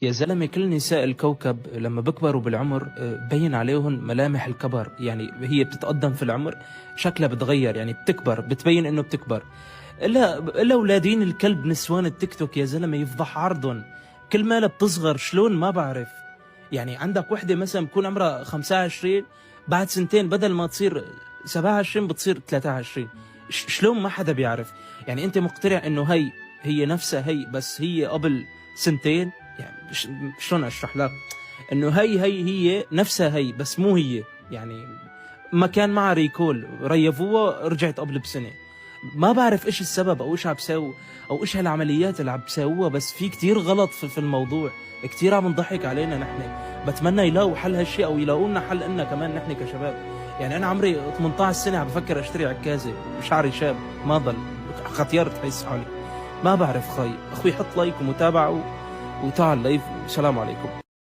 يا زلمة كل نساء الكوكب لما بكبروا بالعمر بين عليهم ملامح الكبر. يعني هي بتتقدم في العمر شكلها بتغير، يعني بتكبر، بتبين انه بتكبر. الا اولادين الكلب نسوان التيك توك يا زلمة يفضح عرضهم. كل مالها بتصغر شلون ما بعرف. يعني عندك وحدة مثلا بكون عمرها 25، بعد سنتين بدل ما تصير 27 بتصير 23. شلون ما حدا بيعرف. يعني انت مقتنع انه هي نفسها هي، بس هي قبل سنتين. يعني شلون اشرح لك انه هي نفسها هي بس مو هي. يعني ما كان معها ريكول، ريفوها رجعت قبل بسنة. ما بعرف ايش السبب او ايش عم بسوي او ايش هالعمليات اللي عم بسووها، بس في كتير غلط في الموضوع. كتير عم نضحك علينا نحن. بتمنى يلاقوا حل هالشيء او يلاقوا لنا حل لنا كمان نحن كشباب. يعني انا عمري 18 سنة عم بفكر اشتري عكازة وشعري شاب ما ضل ختيار تحس حالي. ما بعرف. اخوي حط لايك ومتابعة وتعال لايف والسلام عليكم.